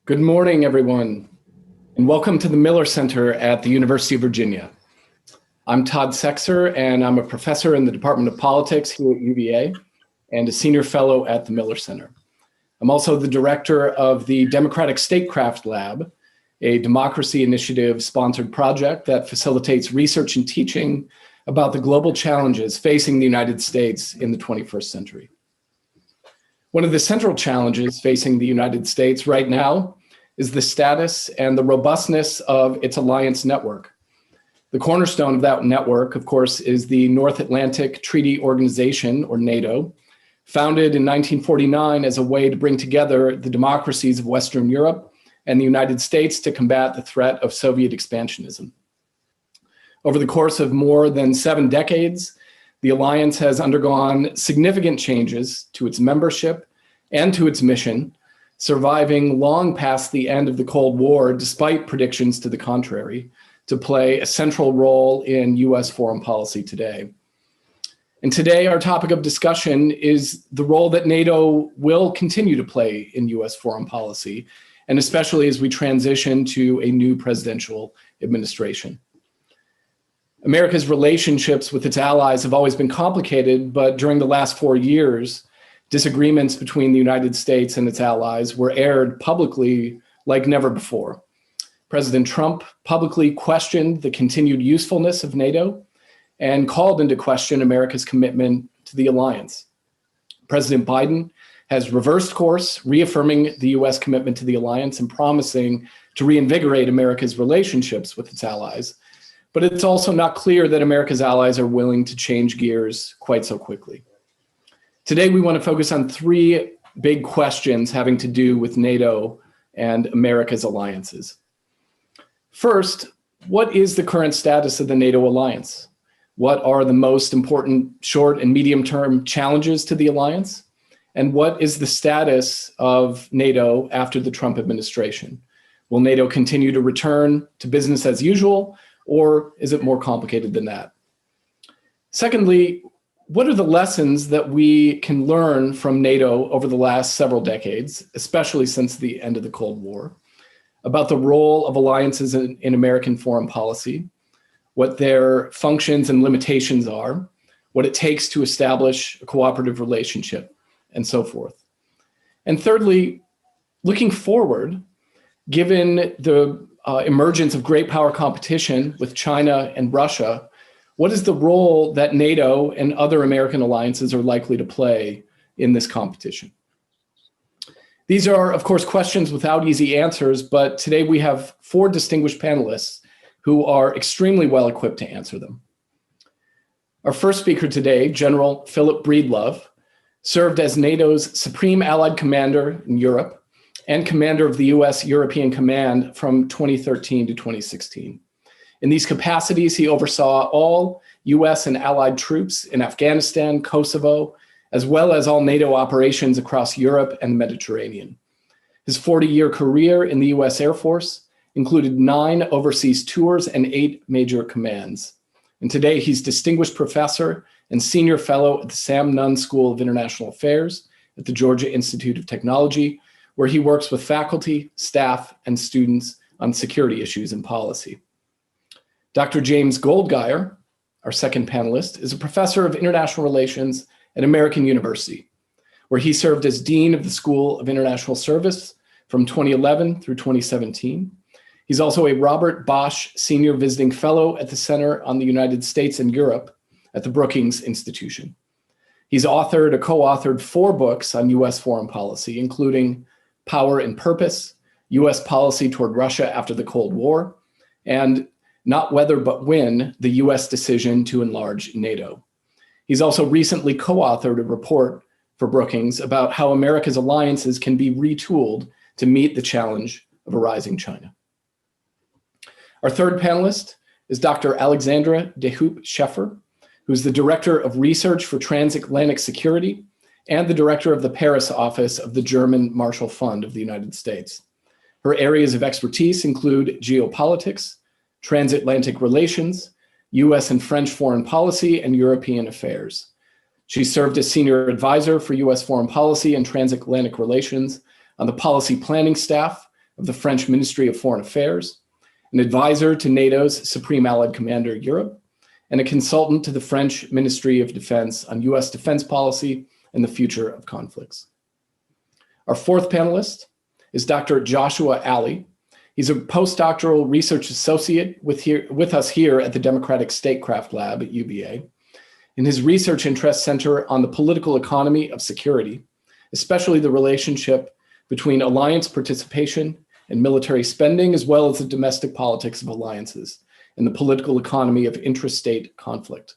Good morning, everyone, and welcome to the Miller Center at the University of Virginia. I'm Todd Sexer, and I'm a professor in the Department of Politics here at UVA and a senior fellow at the Miller Center. I'm also the director of the Democratic Statecraft Lab, a democracy initiative-sponsored project that facilitates research and teaching about the global challenges facing the United States in the 21st century. One of the central challenges facing the United States right now is the status and the robustness of its alliance network. The cornerstone of that network, of course, is the North Atlantic Treaty Organization, or NATO, founded in 1949 as a way to bring together the democracies of Western Europe and the United States to combat the threat of Soviet expansionism. Over the course of more than 7 decades, the alliance has undergone significant changes to its membership and to its mission, surviving long past the end of the Cold War, despite predictions to the contrary, to play a central role in US foreign policy today. And today, our topic of discussion is the role that NATO will continue to play in US foreign policy, and especially as we transition to a new presidential administration. America's relationships with its allies have always been complicated, but during the last 4 years, disagreements between the United States and its allies were aired publicly like never before. President Trump publicly questioned the continued usefulness of NATO and called into question America's commitment to the alliance. President Biden has reversed course, reaffirming the US commitment to the alliance and promising to reinvigorate America's relationships with its allies. But it's also not clear that America's allies are willing to change gears quite so quickly. Today, we want to focus on 3 big questions having to do with NATO and America's alliances. First, what is the current status of the NATO alliance? What are the most important short and medium-term challenges to the alliance? And what is the status of NATO after the Trump administration? Will NATO continue to return to business as usual, or is it more complicated than that? Secondly, what are the lessons that we can learn from NATO over the last several decades, especially since the end of the Cold War, about the role of alliances in American foreign policy, what their functions and limitations are, what it takes to establish a cooperative relationship, and so forth. And thirdly, looking forward, given the emergence of great power competition with China and Russia, what is the role that NATO and other American alliances are likely to play in this competition? These are, of course, questions without easy answers, but today we have 4 distinguished panelists who are extremely well equipped to answer them. Our first speaker today, General Philip Breedlove, served as NATO's Supreme Allied Commander in Europe and commander of the US European Command from 2013 to 2016. In these capacities, he oversaw all US and allied troops in Afghanistan, Kosovo, as well as all NATO operations across Europe and the Mediterranean. His 40-year career in the US Air Force included 9 overseas tours and 8 major commands. And today, he's distinguished professor and senior fellow at the Sam Nunn School of International Affairs at the Georgia Institute of Technology, where he works with faculty, staff, and students on security issues and policy. Dr. James Goldgeyer, our second panelist, is a professor of international relations at American University, where he served as Dean of the School of International Service from 2011 through 2017. He's also a Robert Bosch Senior Visiting Fellow at the Center on the United States and Europe at the Brookings Institution. He's authored or co-authored 4 books on US foreign policy, including Power and Purpose, US Policy Toward Russia After the Cold War, and Not Whether But When, the US Decision to Enlarge NATO. He's also recently co-authored a report for Brookings about how America's alliances can be retooled to meet the challenge of a rising China. Our third panelist is Dr. Alexandra de Hoop Scheffer, who's the Director of Research for Transatlantic Security and the Director of the Paris office of the German Marshall Fund of the United States. Her areas of expertise include geopolitics, transatlantic relations, US and French foreign policy, and European affairs. She served as senior advisor for US foreign policy and transatlantic relations on the policy planning staff of the French Ministry of Foreign Affairs, an advisor to NATO's Supreme Allied Commander Europe, and a consultant to the French Ministry of Defense on US defense policy and the future of conflicts. Our fourth panelist is Dr. Joshua Alley. He's a postdoctoral research associate with us here at the Democratic Statecraft Lab at UVA. And his research interests center on the political economy of security, especially the relationship between alliance participation and military spending, as well as the domestic politics of alliances and the political economy of intrastate conflict.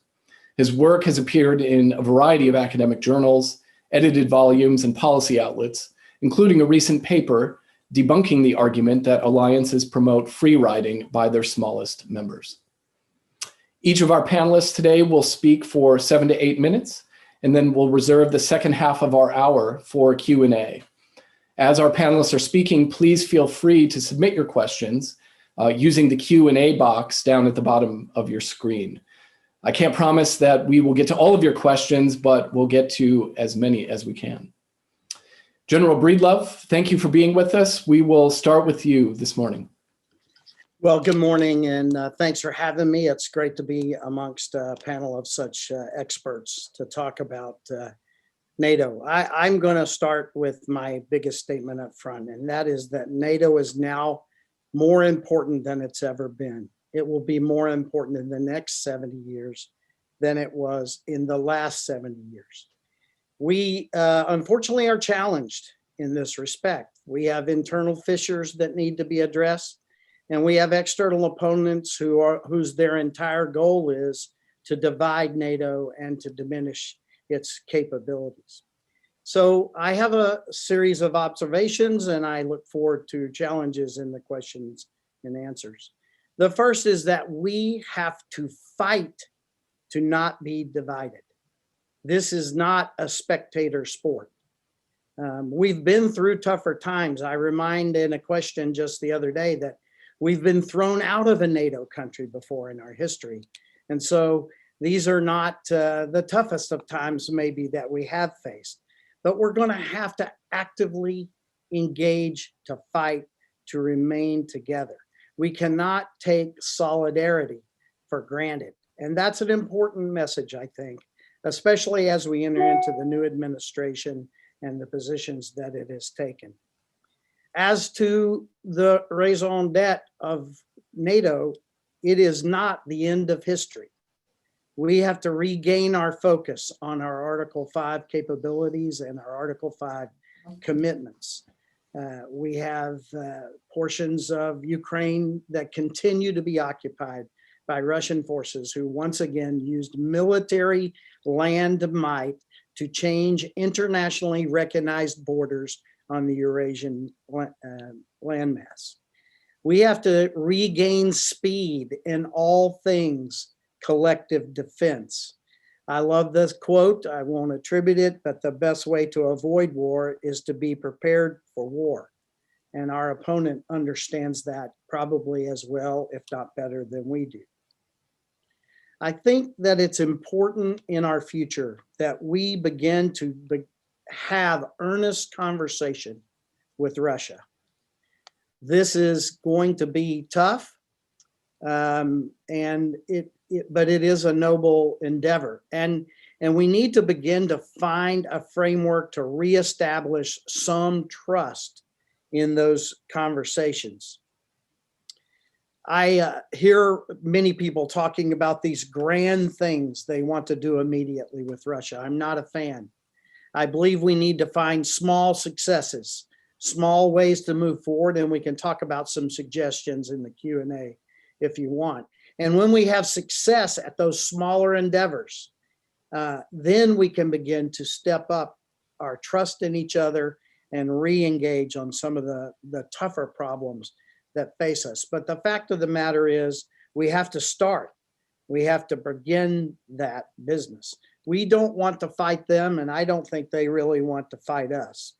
His work has appeared in a variety of academic journals, edited volumes, and policy outlets, including a recent paper debunking the argument that alliances promote free riding by their smallest members. Each of our panelists today will speak for 7 to 8 minutes, and then we'll reserve the second half of our hour for Q&A. As our panelists are speaking, please feel free to submit your questions using the Q&A box down at the bottom of your screen. I can't promise that we will get to all of your questions, but we'll get to as many as we can. General Breedlove, thank you for being with us. We will start with you this morning. Well, good morning, and thanks for having me. It's great to be amongst a panel of such experts to talk about NATO. I'm going to start with my biggest statement up front, and that is that NATO is now more important than it's ever been. It will be more important in the next 70 years than it was in the last 70 years. We unfortunately are challenged in this respect. We have internal fissures that need to be addressed. And we have external opponents whose their entire goal is to divide NATO and to diminish its capabilities. So I have a series of observations, and I look forward to challenges in the questions and answers. The first is that we have to fight to not be divided. This is not a spectator sport. We've been through tougher times. I remind in a question just the other day that we've been thrown out of a NATO country before in our history. And so these are not the toughest of times maybe that we have faced, but we're going to have to actively engage to fight to remain together. We cannot take solidarity for granted. And that's an important message, I think, especially as we enter into the new administration and the positions that it has taken. As to the raison d'etre of NATO, it is not the end of history. We have to regain our focus on our Article 5 capabilities and our Article 5 commitments. We have portions of Ukraine that continue to be occupied by Russian forces who once again used military land might to change internationally recognized borders on the Eurasian landmass. We have to regain speed in all things collective defense. I love this quote. I won't attribute it, but the best way to avoid war is to be prepared for war. And our opponent understands that probably as well, if not better than we do. I think that it's important in our future that we begin to have earnest conversation with Russia. This is going to be tough, but it is a noble endeavor. And we need to begin to find a framework to reestablish some trust in those conversations. I hear many people talking about these grand things they want to do immediately with Russia. I'm not a fan. I believe we need to find small successes, small ways to move forward, and we can talk about some suggestions in the Q&A if you want. And when we have success at those smaller endeavors, then we can begin to step up our trust in each other and re-engage on some of the tougher problems that face us. But the fact of the matter is we have to start. We have to begin that business. We don't want to fight them, and I don't think they really want to fight us.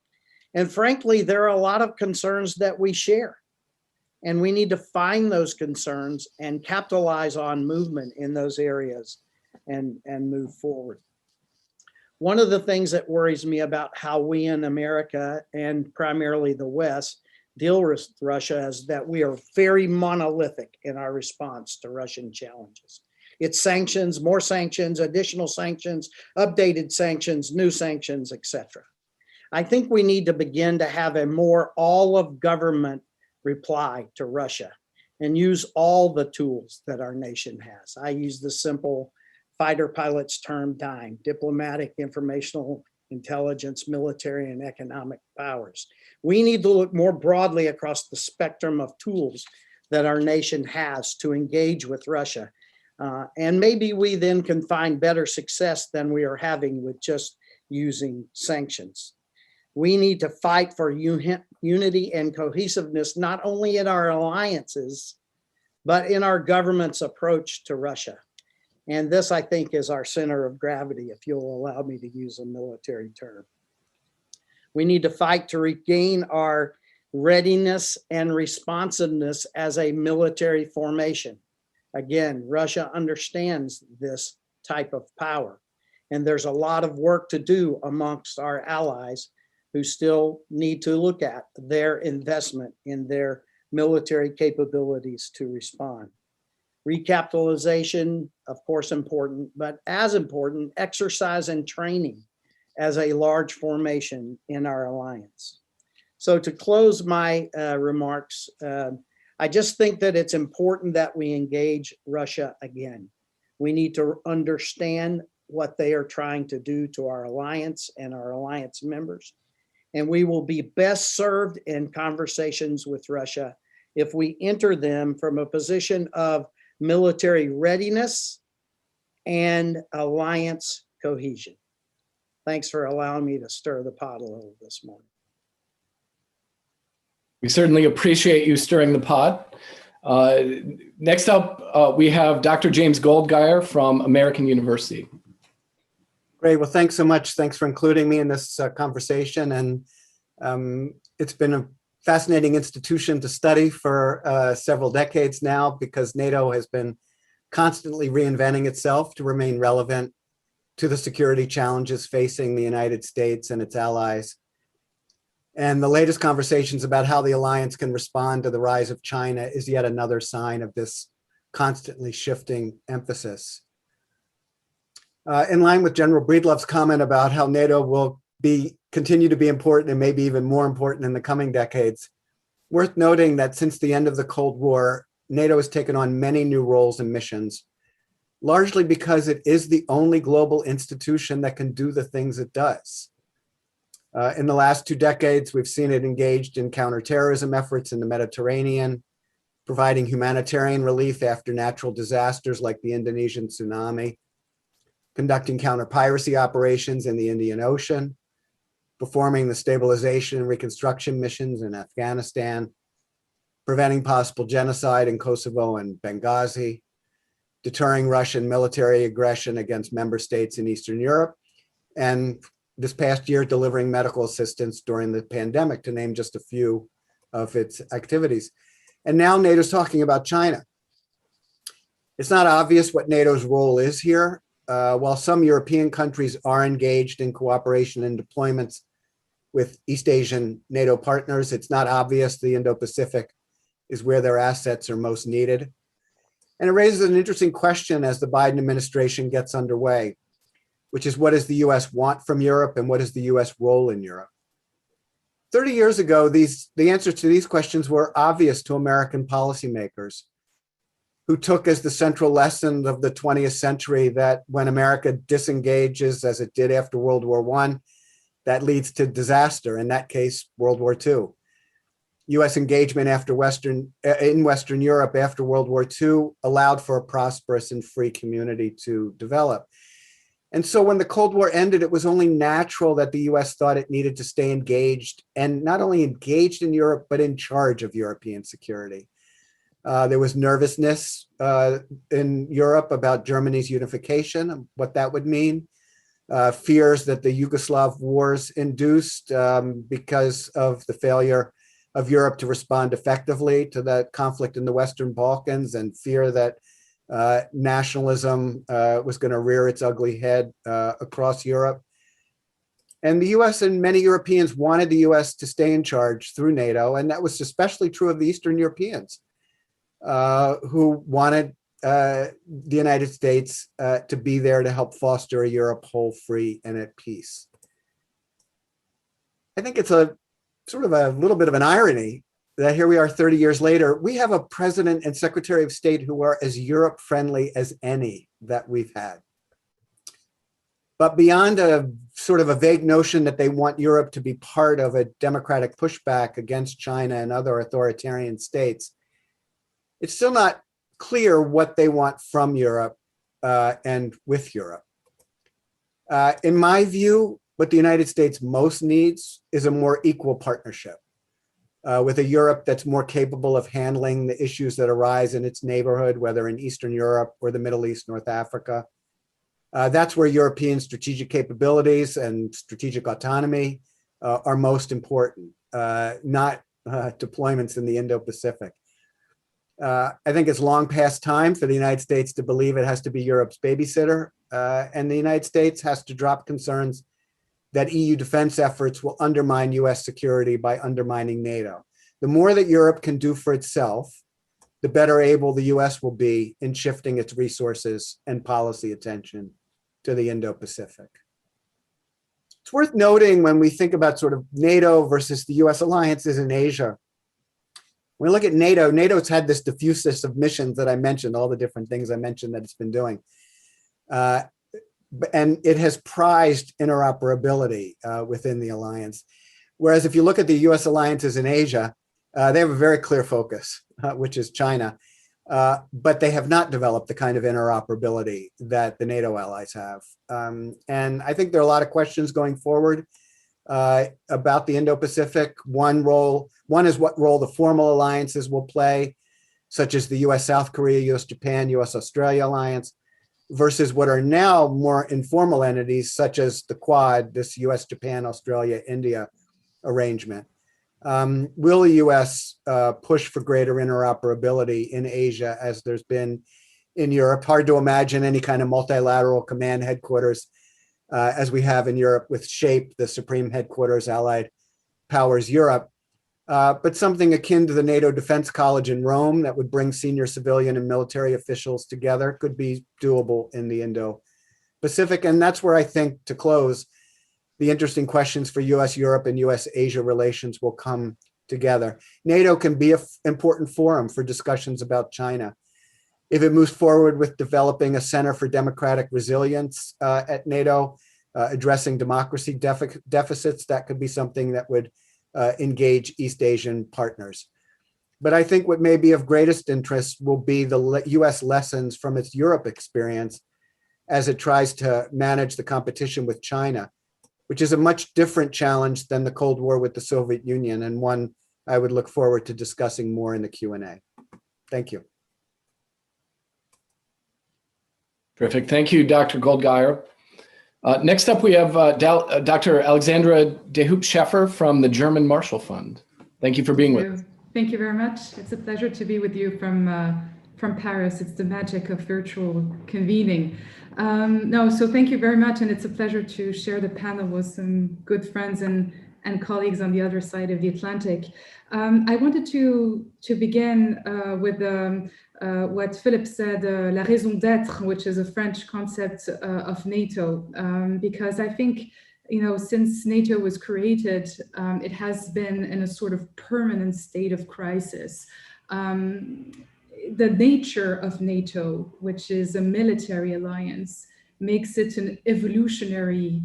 And frankly, there are a lot of concerns that we share. And we need to find those concerns and capitalize on movement in those areas and move forward. One of the things that worries me about how we in America and primarily the West deal with Russia is that we are very monolithic in our response to Russian challenges. It's sanctions, more sanctions, additional sanctions, updated sanctions, new sanctions, etc. I think we need to begin to have a more all of government reply to Russia and use all the tools that our nation has. I use the simple fighter pilots term DIME, diplomatic, informational, intelligence, military, and economic powers. We need to look more broadly across the spectrum of tools that our nation has to engage with Russia. And maybe we then can find better success than we are having with just using sanctions. We need to fight for unity and cohesiveness, not only in our alliances, but in our government's approach to Russia. And this, I think, is our center of gravity, if you'll allow me to use a military term. We need to fight to regain our readiness and responsiveness as a military formation. Again, Russia understands this type of power, and there's a lot of work to do amongst our allies who still need to look at their investment in their military capabilities to respond. Recapitalization, of course, important, but as important, exercise and training as a large formation in our alliance. So to close my remarks, I just think that it's important that we engage Russia again. We need to understand what they are trying to do to our alliance and our alliance members. And we will be best served in conversations with Russia if we enter them from a position of military readiness and alliance cohesion. Thanks for allowing me to stir the pot a little this morning. We certainly appreciate you stirring the pot. Next up, we have Dr. James Goldgeyer from American University. Great. Well, thanks so much. Thanks for including me in this conversation. And it's been a fascinating institution to study for several decades now, because NATO has been constantly reinventing itself to remain relevant to the security challenges facing the United States and its allies. And the latest conversations about how the alliance can respond to the rise of China is yet another sign of this constantly shifting emphasis. In line with General Breedlove's comment about how NATO will continue to be important and maybe even more important in the coming decades, worth noting that since the end of the Cold War, NATO has taken on many new roles and missions, largely because it is the only global institution that can do the things it does. In the last 2 decades, we've seen it engaged in counterterrorism efforts in the Mediterranean, providing humanitarian relief after natural disasters like the Indonesian tsunami, conducting counter-piracy operations in the Indian Ocean, performing the stabilization and reconstruction missions in Afghanistan, preventing possible genocide in Kosovo and Benghazi, deterring Russian military aggression against member states in Eastern Europe, and this past year delivering medical assistance during the pandemic, to name just a few of its activities. And now NATO's talking about China. It's not obvious what NATO's role is here. While some European countries are engaged in cooperation and deployments with East Asian NATO partners, it's not obvious the Indo-Pacific is where their assets are most needed. And it raises an interesting question as the Biden administration gets underway, which is, what does the US want from Europe and what is the US role in Europe? 30 years ago, the answers to these questions were obvious to American policymakers, who took as the central lesson of the 20th century that when America disengages, as it did after World War I, that leads to disaster, in that case, World War II. US engagement in Western Europe after World War II allowed for a prosperous and free community to develop. And so when the Cold War ended, it was only natural that the US thought it needed to stay engaged, and not only engaged in Europe, but in charge of European security. There was nervousness in Europe about Germany's unification, what that would mean. Fears that the Yugoslav wars induced because of the failure of Europe to respond effectively to that conflict in the Western Balkans, and fear that nationalism was going to rear its ugly head across Europe. And the US and many Europeans wanted the US to stay in charge through NATO. And that was especially true of the Eastern Europeans who wanted the United States to be there to help foster a Europe whole, free, and at peace. I think it's a sort of a little bit of an irony that here we are 30 years later, we have a president and secretary of state who are as Europe friendly as any that we've had. But beyond a sort of a vague notion that they want Europe to be part of a democratic pushback against China and other authoritarian states, it's still not clear what they want from Europe and with Europe. In my view, what the United States most needs is a more equal partnership with a Europe that's more capable of handling the issues that arise in its neighborhood, whether in Eastern Europe or the Middle East, North Africa. That's where European strategic capabilities and strategic autonomy are most important, not deployments in the Indo-Pacific. I think it's long past time for the United States to believe it has to be Europe's babysitter, and the United States has to drop concerns that EU defense efforts will undermine US security by undermining NATO. The more that Europe can do for itself, the better able the US will be in shifting its resources and policy attention to the Indo-Pacific. It's worth noting when we think about sort of NATO versus the US alliances in Asia. When we look at NATO, NATO's had this diffuse list of missions that I mentioned, all the different things I mentioned that it's been doing. And it has prized interoperability within the alliance. Whereas if you look at the US alliances in Asia, they have a very clear focus, which is China. But they have not developed the kind of interoperability that the NATO allies have. And I think there are a lot of questions going forward about the Indo-Pacific. One is what role the formal alliances will play, such as the US-South Korea, US-Japan, US-Australia alliance, versus what are now more informal entities, such as the Quad, this US, Japan, Australia, India arrangement. Will the US push for greater interoperability in Asia as there's been in Europe? Hard to imagine any kind of multilateral command headquarters as we have in Europe with SHAPE, the Supreme Headquarters Allied Powers Europe, but something akin to the NATO Defense College in Rome that would bring senior civilian and military officials together could be doable in the Indo-Pacific. And that's where I think, to close, the interesting questions for US-Europe and US-Asia relations will come together. NATO can be an important forum for discussions about China. If it moves forward with developing a Center for Democratic Resilience at NATO, addressing democracy deficits, that could be something that would engage East Asian partners. But I think what may be of greatest interest will be the US lessons from its Europe experience as it tries to manage the competition with China, which is a much different challenge than the Cold War with the Soviet Union, and one I would look forward to discussing more in the Q&A. Thank you. Terrific. Thank you, Dr. Goldgeyer. Next up, we have Dr. Alexandra de Hoop Scheffer from the German Marshall Fund. Thank you for being with us. Thank you very much. It's a pleasure to be with you from Paris. It's the magic of virtual convening. So thank you very much, and it's a pleasure to share the panel with some good friends and colleagues on the other side of the Atlantic. I wanted to begin with what Philip said, la raison d'être, which is a French concept of NATO, because I think, since NATO was created, it has been in a sort of permanent state of crisis. The nature of NATO, which is a military alliance, makes it an evolutionary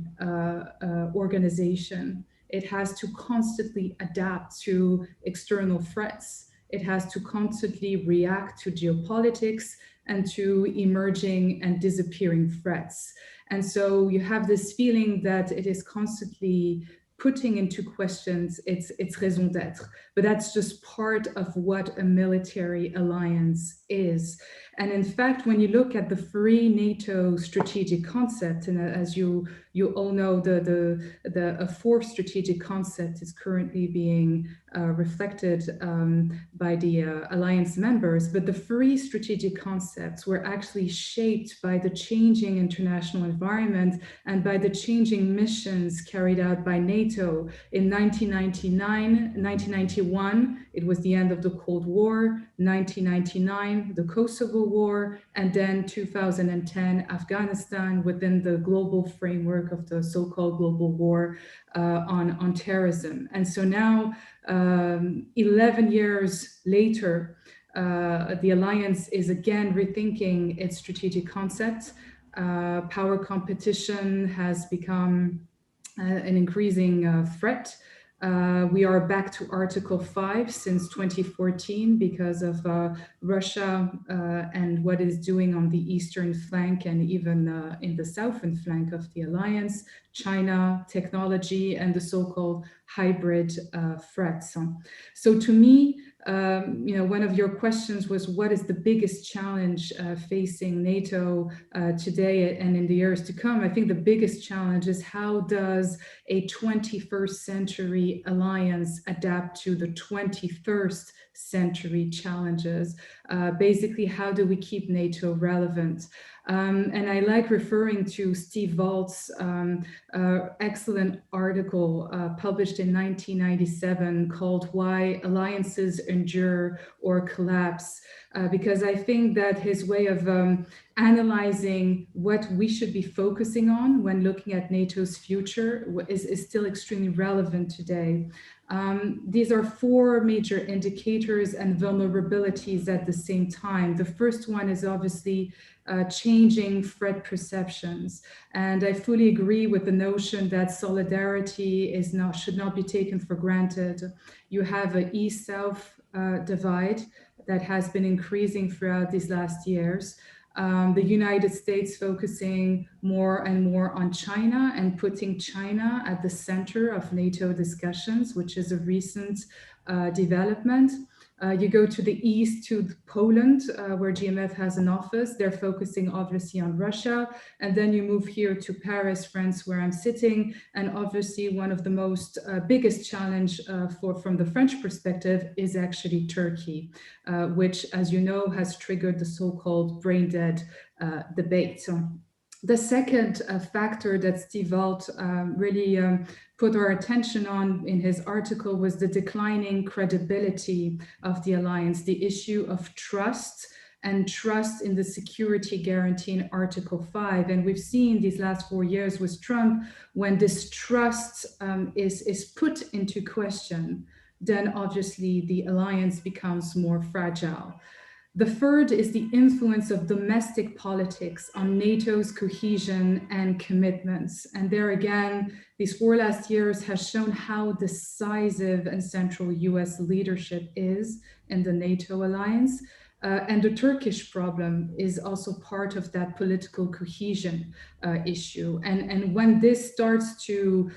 organization. It has to constantly adapt to external threats. It has to constantly react to geopolitics and to emerging and disappearing threats. And so you have this feeling that it is constantly putting into questions its raison d'être. But that's just part of what a military alliance is. And in fact, when you look at the free NATO strategic concept, and as you all know, a fourth strategic concept is currently being reflected by the alliance members, but the three strategic concepts were actually shaped by the changing international environment and by the changing missions carried out by NATO. In 1991, it was the end of the Cold War, 1999, the Kosovo War, and then 2010, Afghanistan, within the global framework of the so-called global war on terrorism. And so now, 11 years later, the alliance is again rethinking its strategic concept. Power competition has become an increasing threat. We are back to Article 5 since 2014 because of Russia and what it is doing on the eastern flank and even in the southern flank of the alliance, China, technology, and the so-called hybrid threats. So to me, one of your questions was, what is the biggest challenge facing NATO today and in the years to come? I think the biggest challenge is, how does a 21st century alliance adapt to the 21st century challenges? Basically, how do we keep NATO relevant? And I like referring to Steve Valt's excellent article published in 1997 called "Why Alliances Endure or Collapse," because I think that his way of analyzing what we should be focusing on when looking at NATO's future is still extremely relevant today. These are four major indicators and vulnerabilities at the same time. The first one is obviously changing threat perceptions. And I fully agree with the notion that solidarity should not be taken for granted. You have an East-South divide that has been increasing throughout these last years. The United States focusing more and more on China and putting China at the center of NATO discussions, which is a recent development. You go to the east to Poland, where GMF has an office. They're focusing obviously on Russia. And then you move here to Paris, France, where I'm sitting. And obviously one of the most biggest challenge from the French perspective is actually Turkey, which, as you know, has triggered the so-called brain dead debate. So the second factor that Steve Valt really put our attention on in his article was the declining credibility of the alliance, the issue of trust and trust in the security guarantee in Article 5. And we've seen these last 4 years with Trump, when this trust is put into question, then obviously the alliance becomes more fragile. The third is the influence of domestic politics on NATO's cohesion and commitments. And there again, these 4 last years has shown how decisive and central US leadership is in the NATO alliance. And the Turkish problem is also part of that political cohesion issue. And when this starts to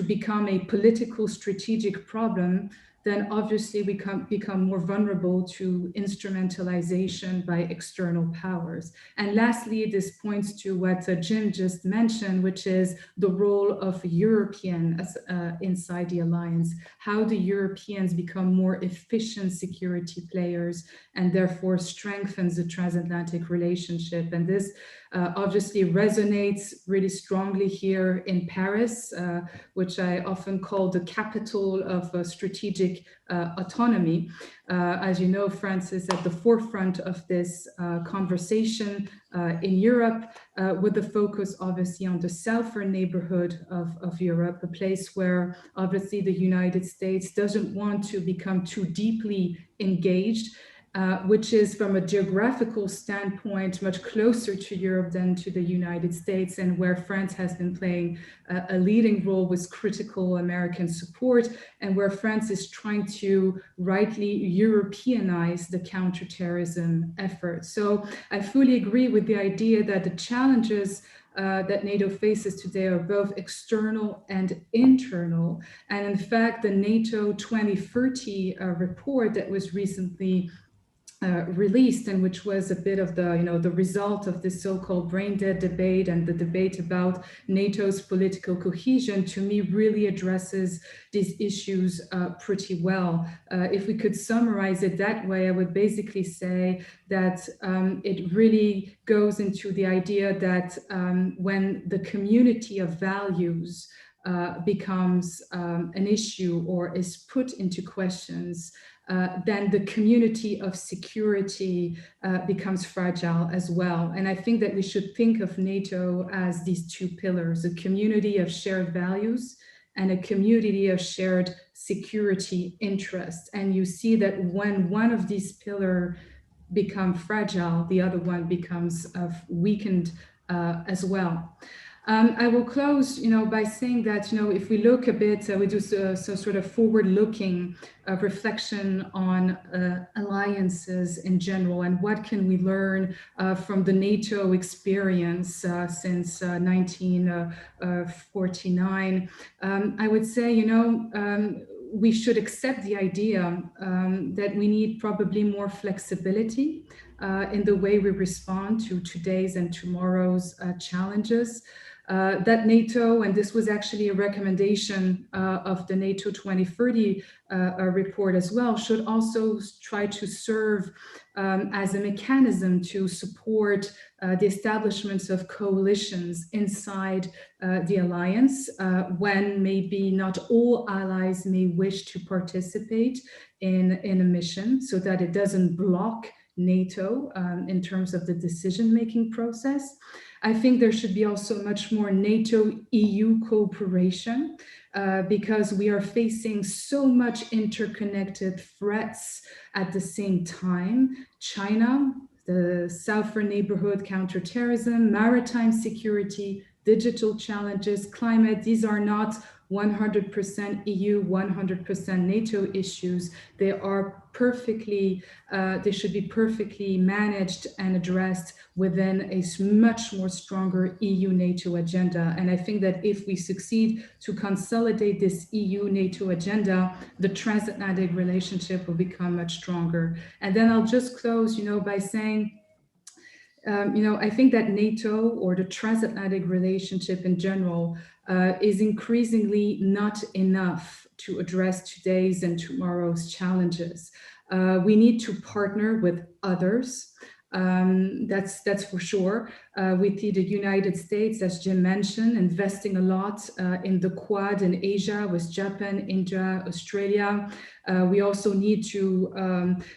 become a political strategic problem, then obviously we become more vulnerable to instrumentalization by external powers. And lastly, this points to what Jim just mentioned, which is the role of Europeans inside the alliance. How do Europeans become more efficient security players and therefore strengthens the transatlantic relationship? And this obviously resonates really strongly here in Paris, which I often call the capital of strategic autonomy. As you know, France is at the forefront of this conversation in Europe, with the focus obviously on the southern neighborhood of Europe, a place where obviously the United States doesn't want to become too deeply engaged, which is from a geographical standpoint much closer to Europe than to the United States, and where France has been playing a leading role with critical American support, and where France is trying to rightly Europeanize the counterterrorism effort. So I fully agree with the idea that the challenges that NATO faces today are both external and internal. And in fact, the NATO 2030 report that was recently released, and which was a bit of the the result of this so-called brain dead debate and the debate about NATO's political cohesion, to me really addresses these issues pretty well. If we could summarize it that way, I would basically say that it really goes into the idea that when the community of values becomes an issue or is put into questions, then the community of security becomes fragile as well. And I think that we should think of NATO as these two pillars, a community of shared values and a community of shared security interests. And you see that when one of these pillars become fragile, the other one becomes weakened as well. I will close, by saying that, if we look a bit, we do so sort of forward-looking reflection on alliances in general, and what can we learn from the NATO experience since 1949. I would say, we should accept the idea that we need probably more flexibility in the way we respond to today's and tomorrow's challenges. That NATO, and this was actually a recommendation of the NATO 2030 report as well, should also try to serve as a mechanism to support the establishments of coalitions inside the alliance when maybe not all allies may wish to participate in a mission, so that it doesn't block NATO in terms of the decision-making process. I think there should be also much more NATO-EU cooperation because we are facing so much interconnected threats at the same time. China, the southern neighborhood counterterrorism, maritime security, digital challenges, climate, these are not 100% EU, 100% NATO issues. They are perfectly, they should be perfectly managed and addressed within a much more stronger EU-NATO agenda. And I think that if we succeed to consolidate this EU-NATO agenda, the transatlantic relationship will become much stronger. And then I'll just close, by saying, I think that NATO, or the transatlantic relationship in general, is increasingly not enough to address today's and tomorrow's challenges. We need to partner with others. That's for sure. We see the United States, as Jim mentioned, investing a lot in the Quad in Asia with Japan, India, Australia. We also need to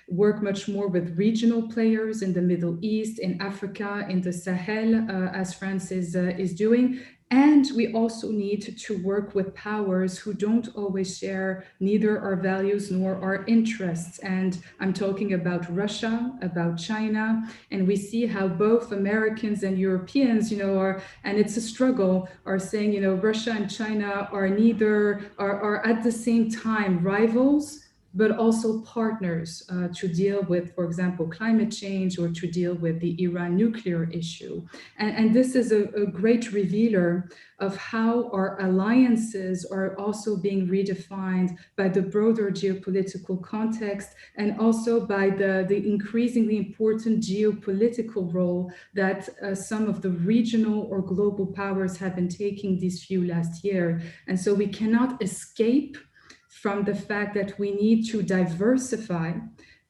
work much more with regional players in the Middle East, in Africa, in the Sahel, as France is doing. And we also need to work with powers who don't always share neither our values nor our interests. And I'm talking about Russia, about China, and we see how both Americans and Europeans, and it's a struggle, are saying, Russia and China are at the same time rivals, but also partners to deal with, for example, climate change, or to deal with the Iran nuclear issue. And this is a great revealer of how our alliances are also being redefined by the broader geopolitical context, and also by the increasingly important geopolitical role that some of the regional or global powers have been taking these few last year. And so we cannot escape from the fact that we need to diversify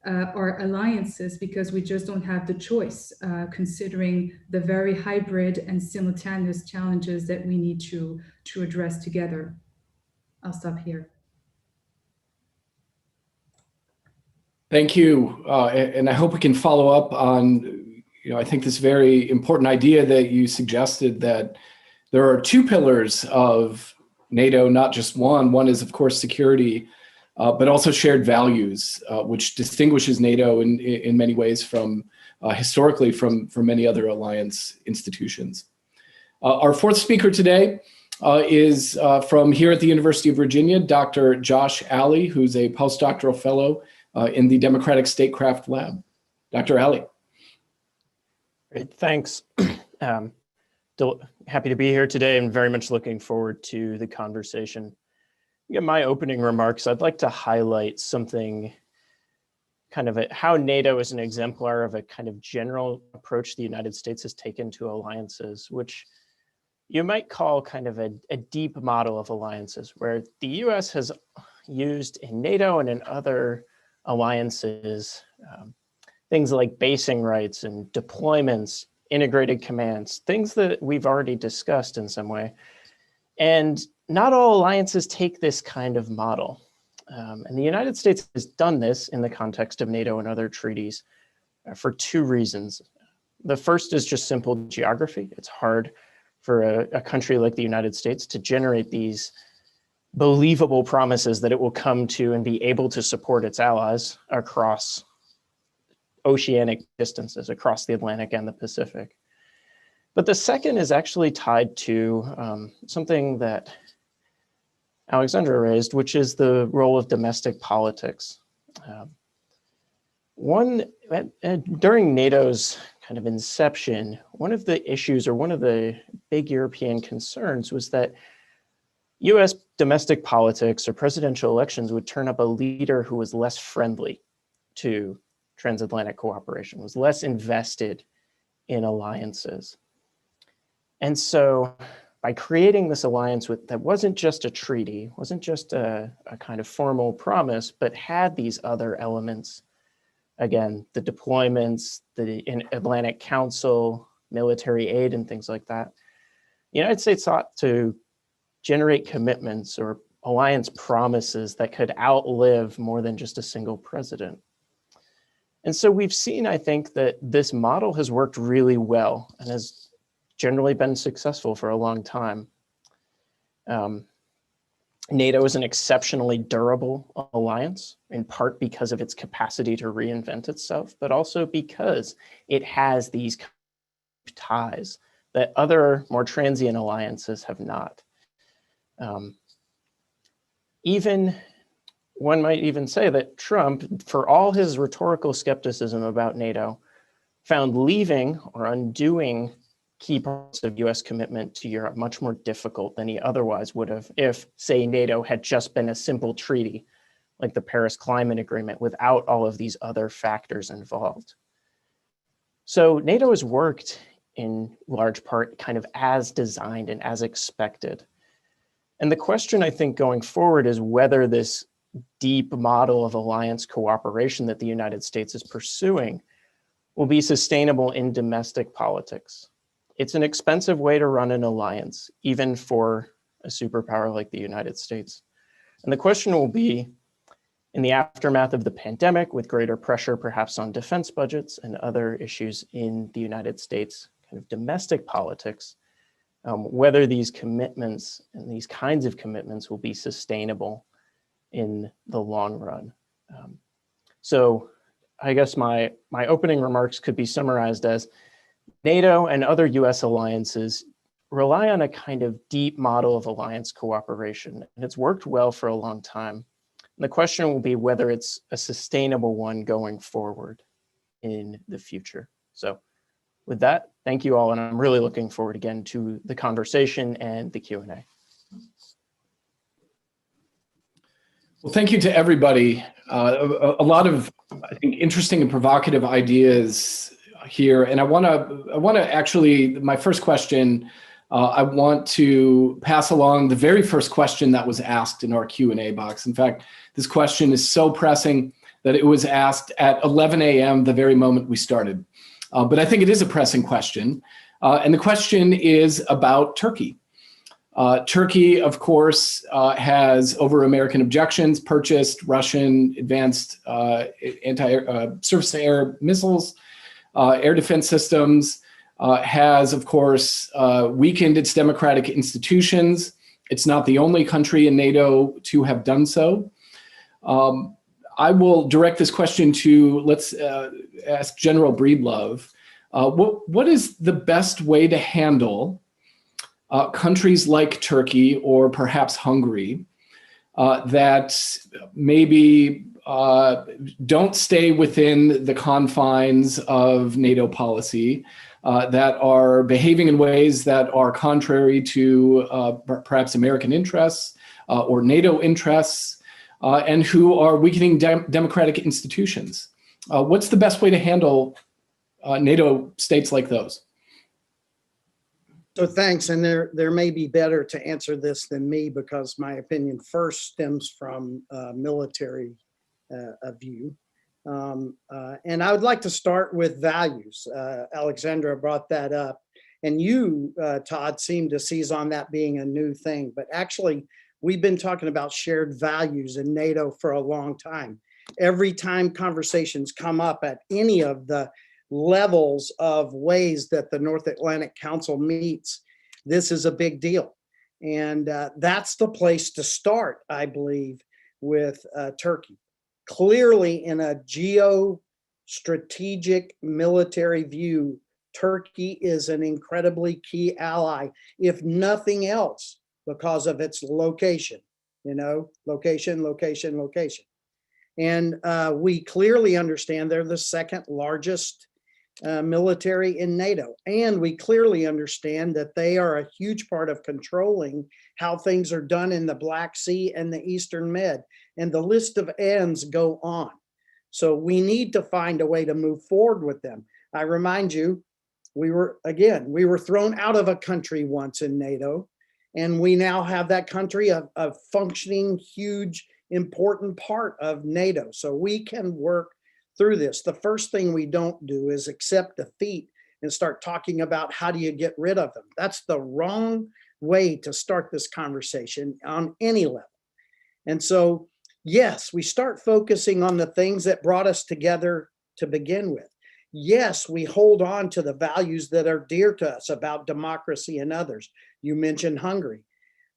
our alliances, because we just don't have the choice, considering the very hybrid and simultaneous challenges that we need to address together. I'll stop here. Thank you. And I hope we can follow up on, I think this very important idea that you suggested, that there are two pillars of NATO, not just one. One is, of course, security, but also shared values, which distinguishes NATO in many ways from historically from many other alliance institutions. Our fourth speaker today is from here at the University of Virginia, Dr. Josh Alley, who's a postdoctoral fellow in the Democratic Statecraft Lab. Dr. Alley. Great, thanks. Happy to be here today and very much looking forward to the conversation. In my opening remarks, I'd like to highlight something how NATO is an exemplar of a kind of general approach the United States has taken to alliances, which you might call kind of a deep model of alliances, where the US has used in NATO and in other alliances, things like basing rights and deployments, integrated commands, things that we've already discussed in some way. And not all alliances take this kind of model. And the United States has done this in the context of NATO and other treaties for two reasons. The first is just simple geography. It's hard for a country like the United States to generate these believable promises that it will come to and be able to support its allies across oceanic distances, across the Atlantic and the Pacific. But the second is actually tied to something that Alexandra raised, which is the role of domestic politics. During NATO's kind of inception, one of the issues or one of the big European concerns was that US domestic politics or presidential elections would turn up a leader who was less friendly to transatlantic cooperation, was less invested in alliances. And so by creating this alliance that wasn't just a treaty, wasn't just a kind of formal promise, but had these other elements, again, the deployments, the Atlantic Council, military aid, and things like that, the United States sought to generate commitments or alliance promises that could outlive more than just a single president. And so we've seen, I think, that this model has worked really well and has generally been successful for a long time. NATO is an exceptionally durable alliance, in part because of its capacity to reinvent itself, but also because it has these ties that other more transient alliances have not. One might even say that Trump, for all his rhetorical skepticism about NATO, found leaving or undoing key parts of US commitment to Europe much more difficult than he otherwise would have if, say, NATO had just been a simple treaty like the Paris Climate Agreement without all of these other factors involved. So NATO has worked in large part kind of as designed and as expected. And the question I think going forward is whether this deep model of alliance cooperation that the United States is pursuing will be sustainable in domestic politics. It's an expensive way to run an alliance, even for a superpower like the United States. And the question will be, in the aftermath of the pandemic, with greater pressure perhaps on defense budgets and other issues in the United States kind of domestic politics, whether these commitments and these kinds of commitments will be sustainable in the long run. So I guess my opening remarks could be summarized as NATO and other US alliances rely on a kind of deep model of alliance cooperation, and it's worked well for a long time. And the question will be whether it's a sustainable one going forward in the future. So with that, thank you all, and I'm really looking forward again to the conversation and the Q&A. Well, thank you to everybody. A lot of, I think, interesting and provocative ideas here. And I want to actually, my first question, I want to pass along the very first question that was asked in our Q&A box. In fact, this question is so pressing that it was asked at 11 a.m. the very moment we started. But I think it is a pressing question. And the question is about Turkey. Turkey, of course, has, over American objections, purchased Russian advanced surface-to-air missiles, air defense systems, has, of course, weakened its democratic institutions. It's not the only country in NATO to have done so. I will direct this question to, let's ask General Breedlove. What is the best way to handle countries like Turkey or perhaps Hungary that maybe don't stay within the confines of NATO policy, that are behaving in ways that are contrary to perhaps American interests or NATO interests, and who are weakening democratic institutions. What's the best way to handle NATO states like those? So thanks, and there may be better to answer this than me because my opinion first stems from military view. And I would like to start with values. Alexandra brought that up, and you, Todd, seem to seize on that being a new thing, but actually we've been talking about shared values in NATO for a long time. Every time conversations come up at any of the levels of ways that the North Atlantic Council meets, this is a big deal. And that's the place to start, I believe, with Turkey. Clearly, in a geo-strategic military view, Turkey is an incredibly key ally, if nothing else, because of its location, location. And we clearly understand they're the second largest military in NATO. And we clearly understand that they are a huge part of controlling how things are done in the Black Sea and the Eastern Med. And the list of ends go on. So we need to find a way to move forward with them. I remind you, we were thrown out of a country once in NATO, and we now have that country, a functioning, huge, important part of NATO. So we can work through this. The first thing we don't do is accept defeat and start talking about how do you get rid of them. That's the wrong way to start this conversation on any level. And so, yes, we start focusing on the things that brought us together to begin with. Yes, we hold on to the values that are dear to us about democracy and others. You mentioned Hungary.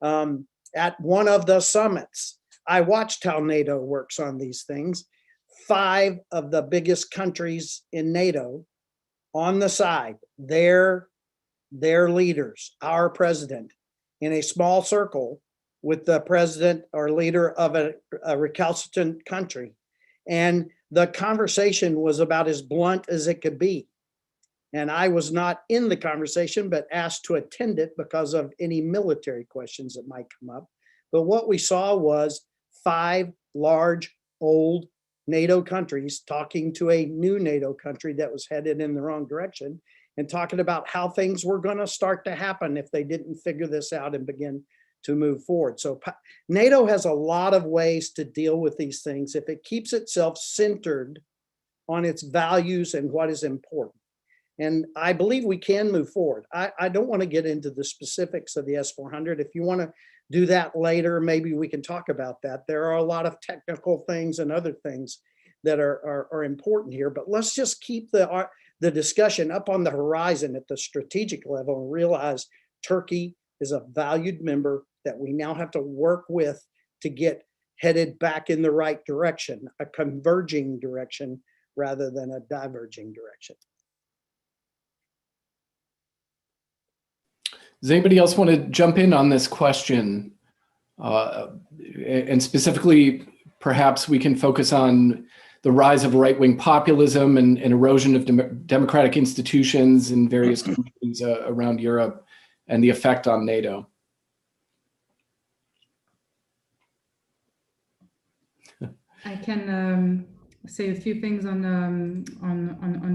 At one of the summits, I watched how NATO works on these things. 5 of the biggest countries in NATO on the side, their leaders, our president, in a small circle with the president or leader of a recalcitrant country. And the conversation was about as blunt as it could be. And I was not in the conversation, but asked to attend it because of any military questions that might come up. But what we saw was 5 large, old NATO countries talking to a new NATO country that was headed in the wrong direction and talking about how things were going to start to happen if they didn't figure this out and begin to move forward. So NATO has a lot of ways to deal with these things if it keeps itself centered on its values and what is important. And I believe we can move forward. I don't want to get into the specifics of the S-400. If you want to do that later, maybe we can talk about that. There are a lot of technical things and other things that are important here, but let's just keep the discussion up on the horizon at the strategic level and realize Turkey is a valued member that we now have to work with to get headed back in the right direction, a converging direction rather than a diverging direction. Does anybody else want to jump in on this question? And specifically, perhaps we can focus on the rise of right-wing populism and erosion of democratic institutions in various countries around Europe and the effect on NATO. I can say a few things on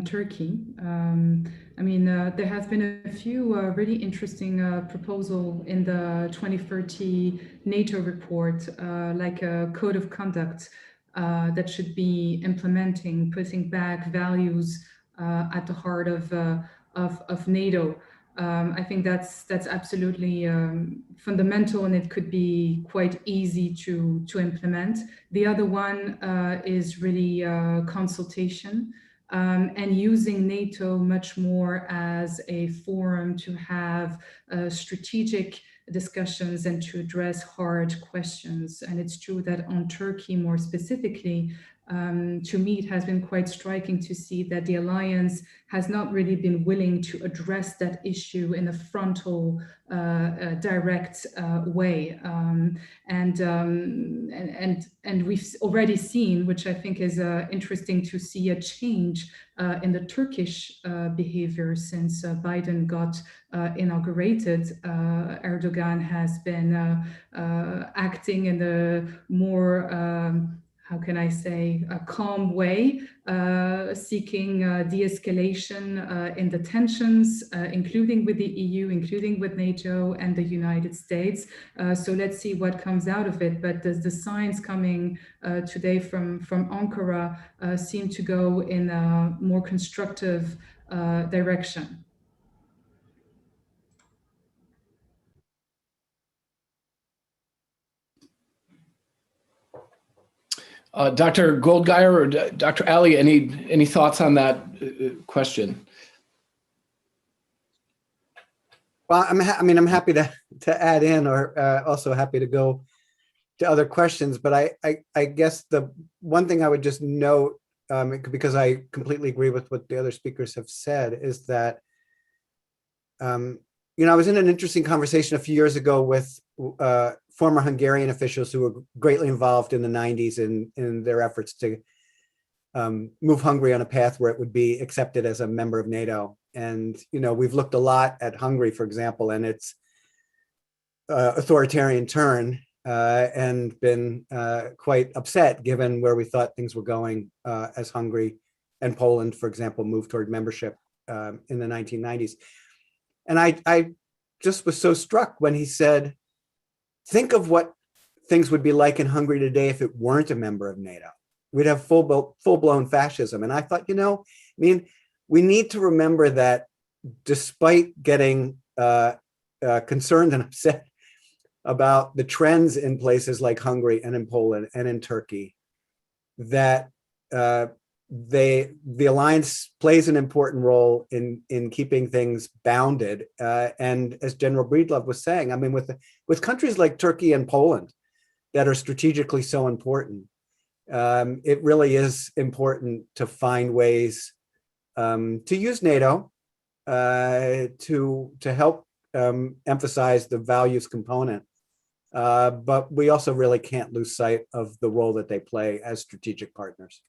Turkey. I mean, there has been a few really interesting proposals in the 2030 NATO report, like a code of conduct that should be putting back values at the heart of NATO. I think that's absolutely fundamental, and it could be quite easy to implement. The other one is really consultation and using NATO much more as a forum to have strategic discussions and to address hard questions. And it's true that on Turkey more specifically, to me, it has been quite striking to see that the alliance has not really been willing to address that issue in a frontal, direct way. And we've already seen, which I think is interesting to see, a change in the Turkish behavior since Biden got inaugurated. Erdogan has been acting in a more how can I say, a calm way, seeking de-escalation in the tensions, including with the EU, including with NATO and the United States. So let's see what comes out of it. But the signs coming today from Ankara seem to go in a more constructive direction. Dr. Goldgeyer or Dr. Ali, any thoughts on that question? Well, I'm happy to add in, or also happy to go to other questions. But I guess the one thing I would just note, because I completely agree with what the other speakers have said, is that I was in an interesting conversation a few years ago with former Hungarian officials who were greatly involved in the 90s in their efforts to move Hungary on a path where it would be accepted as a member of NATO. And, we've looked a lot at Hungary, for example, and its authoritarian turn and been quite upset given where we thought things were going as Hungary and Poland, for example, moved toward membership in the 1990s. And I just was so struck when he said, think of what things would be like in Hungary today if it weren't a member of NATO. We'd have full-blown fascism. And I thought, we need to remember that despite getting concerned and upset about the trends in places like Hungary and in Poland and in Turkey, that the alliance plays an important role in keeping things bounded. And as General Breedlove was saying, with countries like Turkey and Poland that are strategically so important, it really is important to find ways to use NATO to help emphasize the values component. But we also really can't lose sight of the role that they play as strategic partners.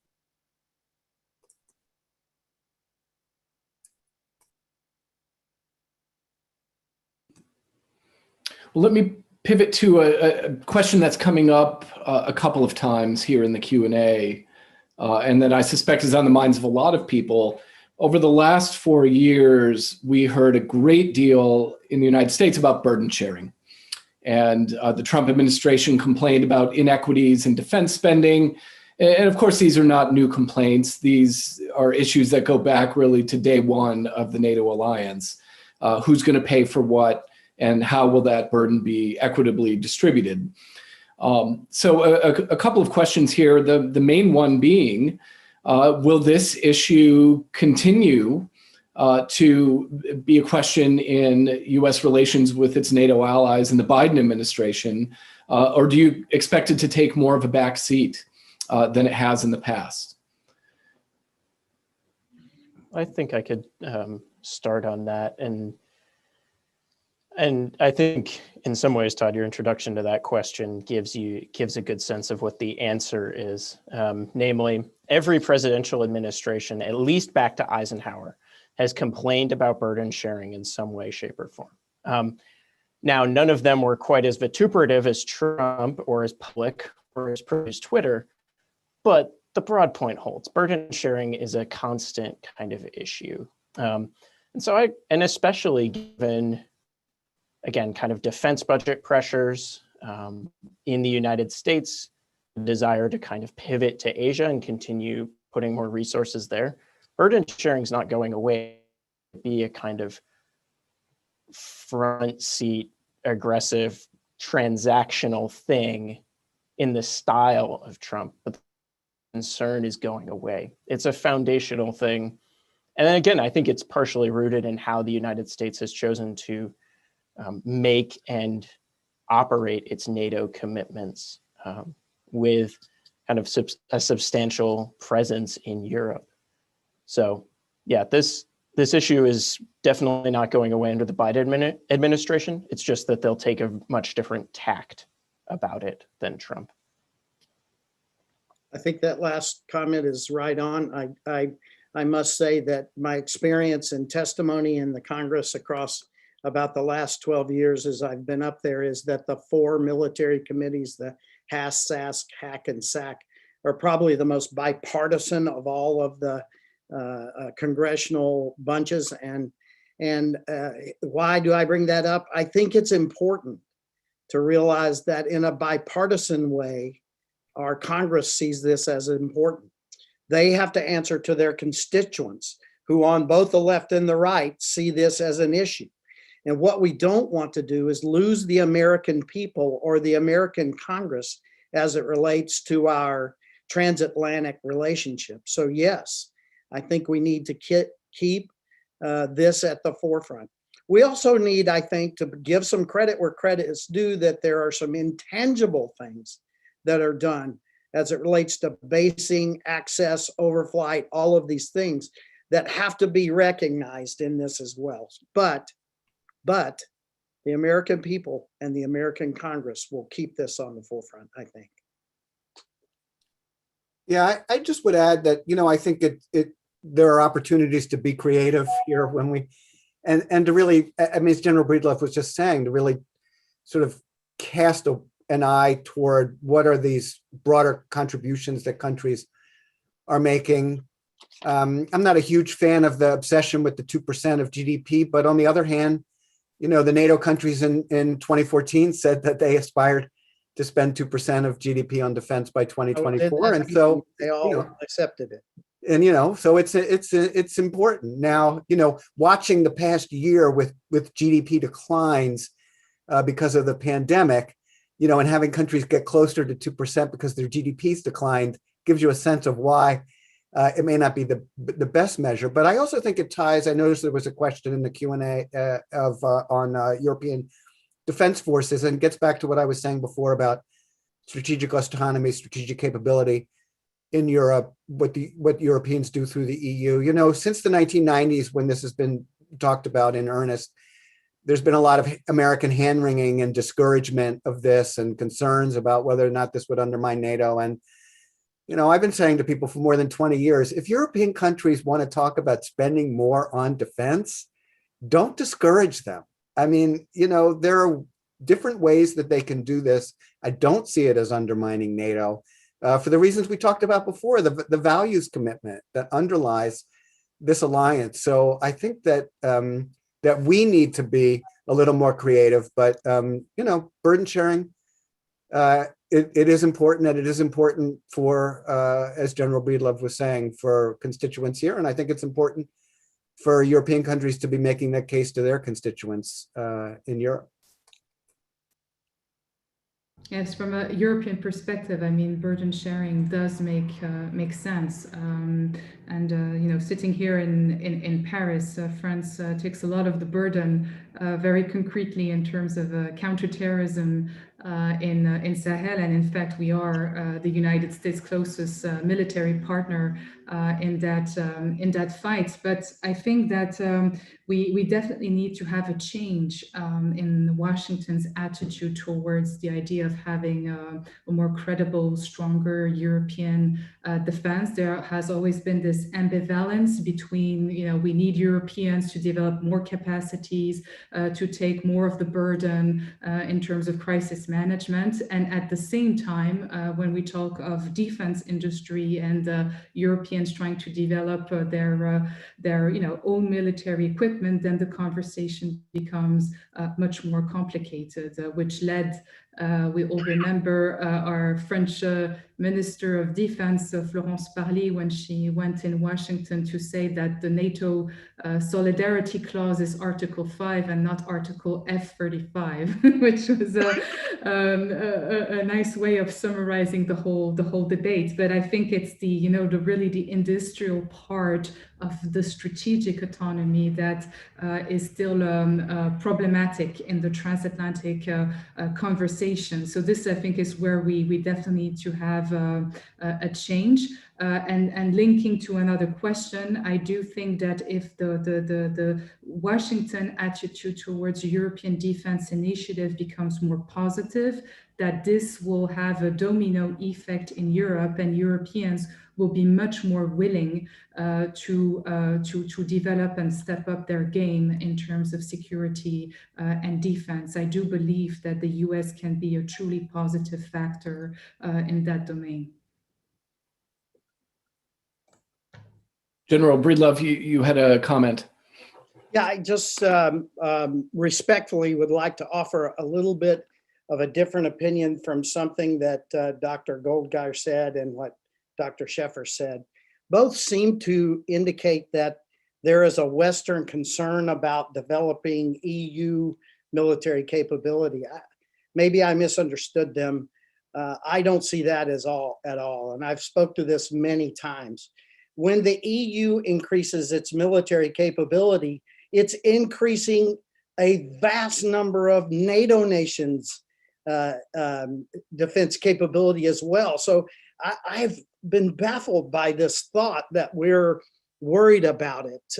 Well, let me pivot to a question that's coming up a couple of times here in the Q&A, and that I suspect is on the minds of a lot of people. Over the last 4 years, we heard a great deal in the United States about burden sharing. And the Trump administration complained about inequities in defense spending. And of course, these are not new complaints. These are issues that go back really to day one of the NATO alliance. Who's going to pay for what? And how will that burden be equitably distributed? So a couple of questions here. The main one being, will this issue continue to be a question in U.S. relations with its NATO allies in the Biden administration? Or do you expect it to take more of a back seat than it has in the past? I think I could start on that. And I think in some ways, Todd, your introduction to that question gives a good sense of what the answer is. Namely, every presidential administration, at least back to Eisenhower, has complained about burden sharing in some way, shape, or form. Now, none of them were quite as vituperative as Trump or as public or as Twitter, but the broad point holds. Burden sharing is a constant kind of issue. And especially given, again, kind of defense budget pressures in the United States, the desire to kind of pivot to Asia and continue putting more resources there. Burden sharing is not going away. It'd be a kind of front seat, aggressive, transactional thing in the style of Trump, but the concern is going away. It's a foundational thing. And then again, I think it's partially rooted in how the United States has chosen to make and operate its NATO commitments with kind of a substantial presence in Europe. So yeah, this issue is definitely not going away under the Biden administration. It's just that they'll take a much different tact about it than Trump. I think that last comment is right on. I must say that my experience and testimony in the Congress across about the last 12 years as I've been up there is that the 4 military committees, the HASC, SASC, HAC, and SAC, are probably the most bipartisan of all of the congressional bunches. And why do I bring that up? I think it's important to realize that in a bipartisan way, our Congress sees this as important. They have to answer to their constituents who on both the left and the right see this as an issue. And what we don't want to do is lose the American people or the American Congress as it relates to our transatlantic relationship. So yes, I think we need to keep this at the forefront. We also need, I think, to give some credit where credit is due, that there are some intangible things that are done as it relates to basing, access, overflight, all of these things that have to be recognized in this as well. But the American people and the American Congress will keep this on the forefront, I think. Yeah, I just would add that, I think there are opportunities to be creative here when we, and to really, as General Breedlove was just saying, to really sort of cast an eye toward what are these broader contributions that countries are making. I'm not a huge fan of the obsession with the 2% of GDP, but on the other hand, the NATO countries in 2014 said that they aspired to spend 2% of GDP on defense by 2024, and so they all accepted it. And so it's important now. Watching the past year with GDP declines because of the pandemic, and having countries get closer to 2% because their GDPs declined gives you a sense of why it may not be the best measure. But I also think it ties. I noticed there was a question in the Q&A on European defense forces, and gets back to what I was saying before about strategic autonomy, strategic capability in Europe, what Europeans do through the EU. Since the 1990s, when this has been talked about in earnest, there's been a lot of American hand-wringing and discouragement of this and concerns about whether or not this would undermine NATO. And, I've been saying to people for more than 20 years, if European countries want to talk about spending more on defense, don't discourage them. I mean, there are different ways that they can do this. I don't see it as undermining NATO for the reasons we talked about before, the values commitment that underlies this alliance. So I think that that we need to be a little more creative, but burden sharing, it is important, and it is important for, as General Breedlove was saying, for constituents here. And I think it's important for European countries to be making that case to their constituents in Europe. Yes, from a European perspective, I mean, burden sharing does make sense. Sitting here in Paris, France takes a lot of the burden very concretely in terms of counterterrorism in Sahel, and in fact, we are the United States' closest military partner in that fight. But I think that we definitely need to have a change in Washington's attitude towards the idea of having a more credible, stronger European defense. There has always been this ambivalence between, we need Europeans to develop more capacities, to take more of the burden in terms of crisis management. And at the same time, when we talk of defense industry and Europeans trying to develop their own military equipment, then the conversation becomes much more complicated, which led, we all remember our French Minister of Defense, Florence Parly, when she went in Washington to say that the NATO solidarity clause is Article 5 and not Article F-35, which was a nice way of summarizing the whole debate. But I think it's the really the industrial part of the strategic autonomy that is still problematic in the transatlantic conversation. conversation. So this, I think, is where we definitely need to have a change. And linking to another question, I do think that if the Washington attitude towards European defense initiative becomes more positive, that this will have a domino effect in Europe, and Europeans will be much more willing to develop and step up their game in terms of security and defense. I do believe that the US can be a truly positive factor in that domain. General Breedlove, you had a comment. Yeah, I just respectfully would like to offer a little bit of a different opinion from something that Dr. Goldgeyer said and what Dr. Scheffer said. Both seem to indicate that there is a Western concern about developing EU military capability. Maybe I misunderstood them. I don't see that at all. And I've spoke to this many times. When the EU increases its military capability, it's increasing a vast number of NATO nations' defense capability as well. So I've been baffled by this thought that we're worried about it.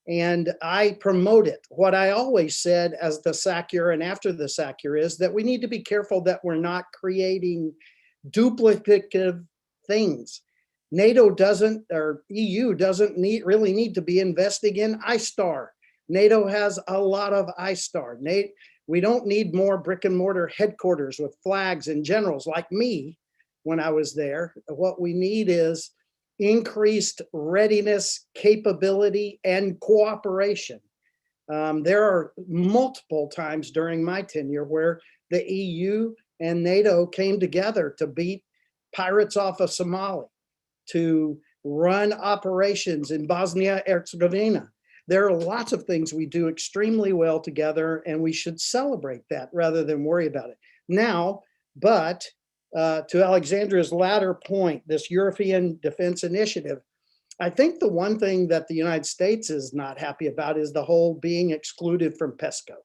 And I promote it. What I always said as the SACEUR and after the SACEUR is that we need to be careful that we're not creating duplicative things. NATO doesn't, or EU doesn't really need to be investing in ISTAR. NATO has a lot of ISTAR. We don't need more brick and mortar headquarters with flags and generals like me when I was there. What we need is increased readiness, capability, and cooperation. There are multiple times during my tenure where the EU and NATO came together to beat pirates off of Somalia, to run operations in Bosnia-Herzegovina. There are lots of things we do extremely well together, and we should celebrate that rather than worry about it. Now, but to Alexandria's latter point, this European Defense Initiative, I think the one thing that the United States is not happy about is the whole being excluded from PESCO.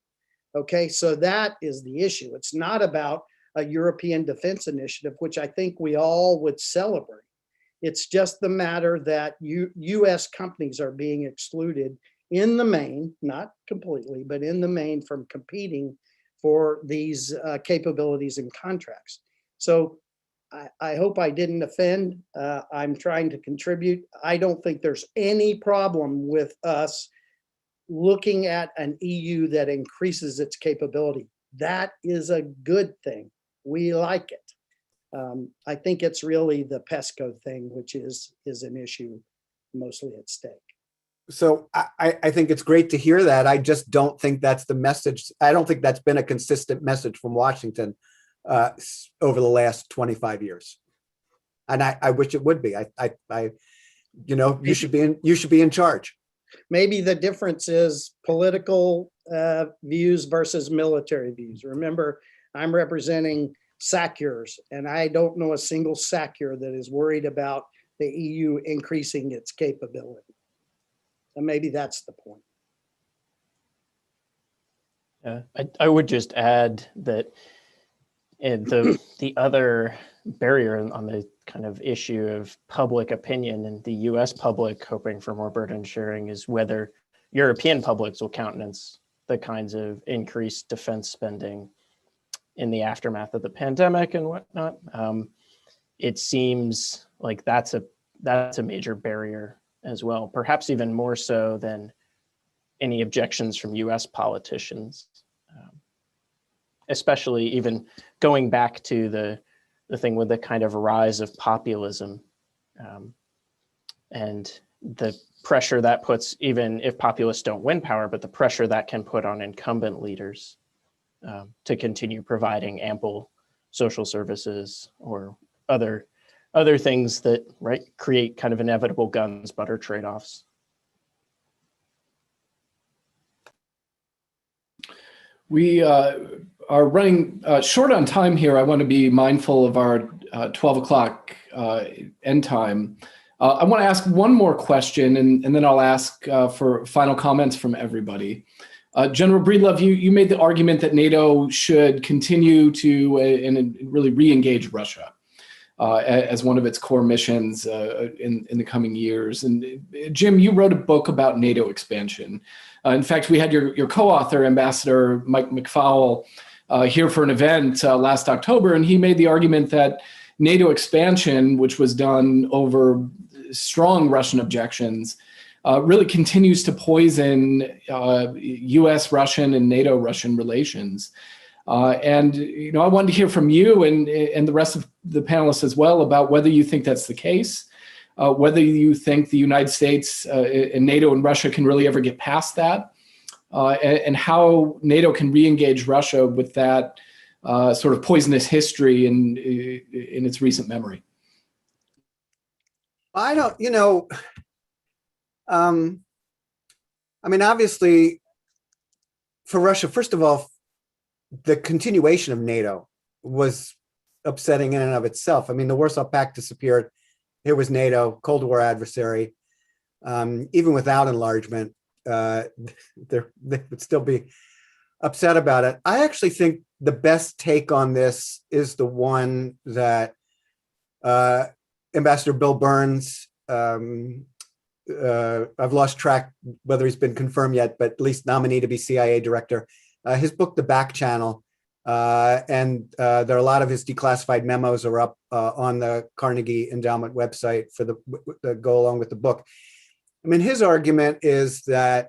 Okay, so that is the issue. It's not about a European Defense Initiative, which I think we all would celebrate. It's just the matter that US companies are being excluded in the main, not completely, but in the main from competing for these capabilities and contracts. So I hope I didn't offend. I'm trying to contribute. I don't think there's any problem with us looking at an EU that increases its capability. That is a good thing. We like it. I think it's really the PESCO thing, which is an issue mostly at stake. So I think it's great to hear that. I just don't think that's the message. I don't think that's been a consistent message from Washington over the last 25 years. And I wish it would be. You should be in charge. Maybe the difference is political views versus military views. Remember, I'm representing SACEURs, and I don't know a single SACEUR that is worried about the EU increasing its capability. And maybe that's the point. I would just add that the other barrier on the kind of issue of public opinion and the US public hoping for more burden sharing is whether European publics will countenance the kinds of increased defense spending in the aftermath of the pandemic and whatnot. It seems like that's a major barrier as well, perhaps even more so than any objections from US politicians, especially even going back to the thing with the kind of rise of populism and the pressure that puts, even if populists don't win power, but the pressure that can put on incumbent leaders to continue providing ample social services or other things that create kind of inevitable guns butter trade-offs. We are running short on time here. I want to be mindful of our 12 o'clock end time. I want to ask one more question, and then I'll ask for final comments from everybody. General Breedlove, you made the argument that NATO should continue to and really re-engage Russia as one of its core missions in the coming years. And Jim, you wrote a book about NATO expansion. In fact, we had your co-author, Ambassador Mike McFowell, here for an event last October, and he made the argument that NATO expansion, which was done over strong Russian objections, really continues to poison U.S.-Russian and NATO-Russian relations. And I wanted to hear from you and the rest of the panelists as well about whether you think that's the case, whether you think the United States and NATO and Russia can really ever get past that, and how NATO can re-engage Russia with that sort of poisonous history in its recent memory. I don't, I mean, obviously, for Russia, first of all, the continuation of NATO was upsetting in and of itself. I mean, the Warsaw Pact disappeared. Here was NATO, Cold War adversary. Even without enlargement, they would still be upset about it. I actually think the best take on this is the one that Ambassador Bill Burns, I've lost track whether he's been confirmed yet, but at least nominee to be CIA director. His book, The Back Channel, and there are a lot of his declassified memos are up on the Carnegie Endowment website for the go along with the book. I mean, his argument is that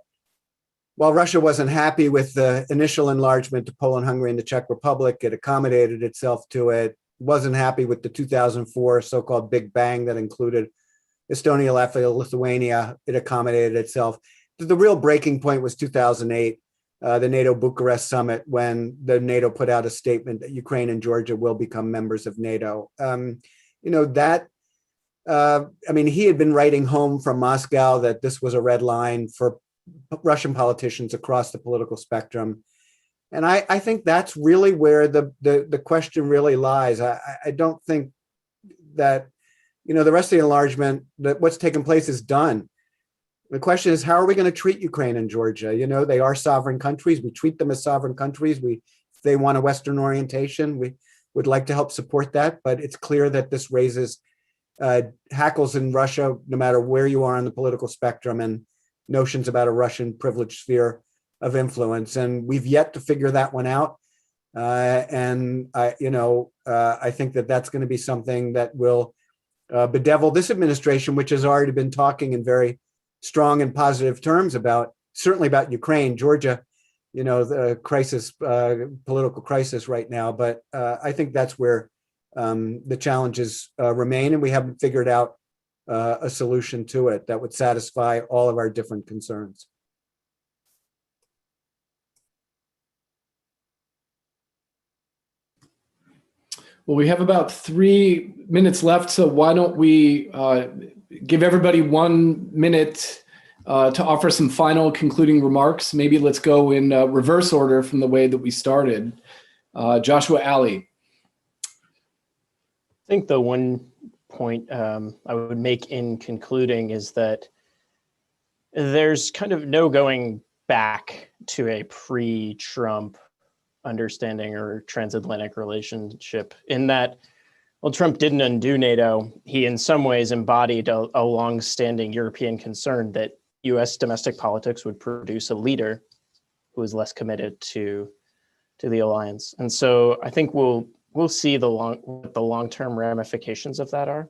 while Russia wasn't happy with the initial enlargement to Poland, Hungary, and the Czech Republic, it accommodated itself to it, wasn't happy with the 2004 so-called Big Bang that included Estonia, Latvia, Lithuania, it accommodated itself. The real breaking point was 2008, the NATO Bucharest summit, when the NATO put out a statement that Ukraine and Georgia will become members of NATO. I mean, he had been writing home from Moscow that this was a red line for Russian politicians across the political spectrum. And I think that's really where the question really lies. I don't think that, the rest of the enlargement, that what's taken place is done. The question is, how are we going to treat Ukraine and Georgia? They are sovereign countries. We treat them as sovereign countries. If they want a Western orientation, we would like to help support that. But it's clear that this raises hackles in Russia, no matter where you are on the political spectrum, and notions about a Russian privileged sphere of influence. And we've yet to figure that one out. And I think that that's going to be something that will bedevil this administration, which has already been talking in very strong and positive terms certainly about Ukraine, Georgia, the crisis, political crisis right now. But I think that's where the challenges remain, and we haven't figured out a solution to it that would satisfy all of our different concerns. Well, we have about 3 minutes left, so why don't we give everybody 1 minute to offer some final concluding remarks. Maybe let's go in reverse order from the way that we started. Joshua Alley. I think the one point I would make in concluding is that there's kind of no going back to a pre-Trump understanding or transatlantic relationship, in that, well, Trump didn't undo NATO. He in some ways embodied a long-standing European concern that US domestic politics would produce a leader who is less committed to the alliance. And so I think we'll see what the long-term ramifications of that are.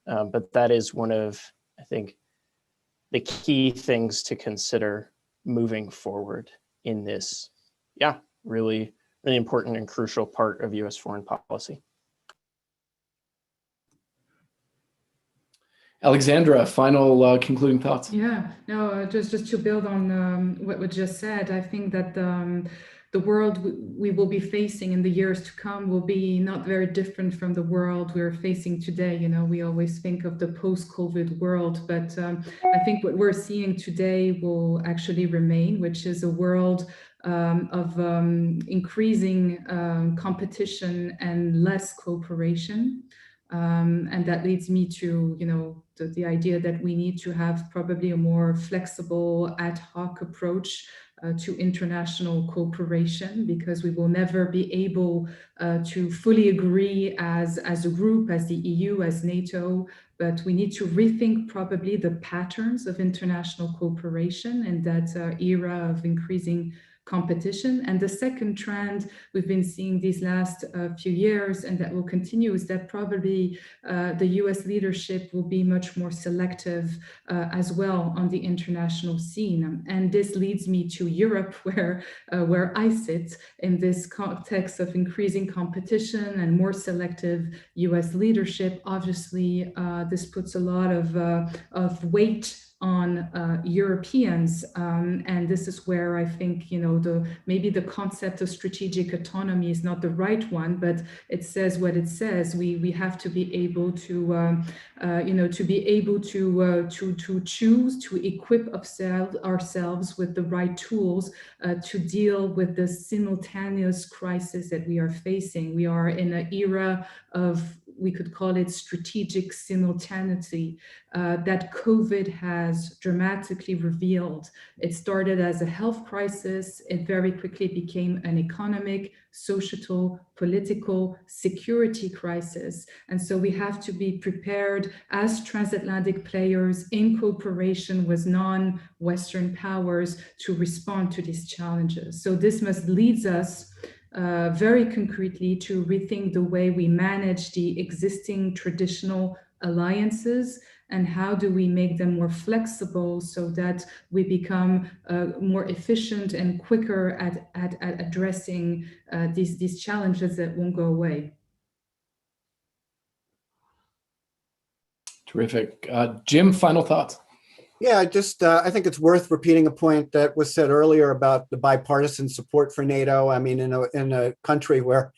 But that is one of, I think, the key things to consider moving forward in this, really important and crucial part of US foreign policy. Alexandra, final concluding thoughts. Yeah, no, just to build on what was just said, I think that the world we will be facing in the years to come will be not very different from the world we're facing today. We always think of the post-COVID world, but I think what we're seeing today will actually remain, which is a world of increasing competition and less cooperation. And that leads me to, the idea that we need to have probably a more flexible ad hoc approach to international cooperation, because we will never be able to fully agree as a group, as the EU, as NATO, but we need to rethink probably the patterns of international cooperation in that era of increasing competition. And the second trend we've been seeing these last few years, and that will continue, is that probably the US leadership will be much more selective as well on the international scene. And this leads me to Europe, where I sit in this context of increasing competition and more selective US leadership. Obviously, this puts a lot of weight on Europeans, and this is where I think, you know, maybe the concept of strategic autonomy is not the right one, but it says what it says. We have to be able to, you know, to be able to choose to equip ourselves with the right tools to deal with the simultaneous crisis that we are facing. We are in an era of, we could call it strategic simultaneity, that COVID has dramatically revealed. It started as a health crisis. It very quickly became an economic, societal, political, security crisis. And so we have to be prepared as transatlantic players in cooperation with non-Western powers to respond to these challenges. So this must lead us very concretely to rethink the way we manage the existing traditional alliances, and how do we make them more flexible so that we become more efficient and quicker at addressing these challenges that won't go away. Terrific. Jim, final thoughts? Yeah, I think it's worth repeating a point that was said earlier about the bipartisan support for NATO. I mean, in a country where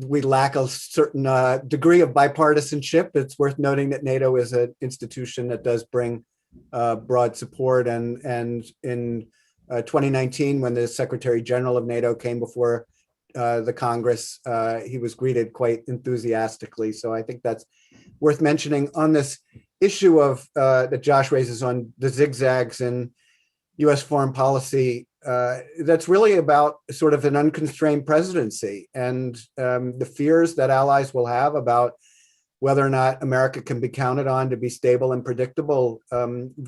we lack a certain degree of bipartisanship, it's worth noting that NATO is an institution that does bring broad support. And in 2019, when the Secretary General of NATO came before the Congress, he was greeted quite enthusiastically. So I think that's worth mentioning. On this issue of that Josh raises on the zigzags in U.S. foreign policy, that's really about sort of an unconstrained presidency, and the fears that allies will have about whether or not America can be counted on to be stable and predictable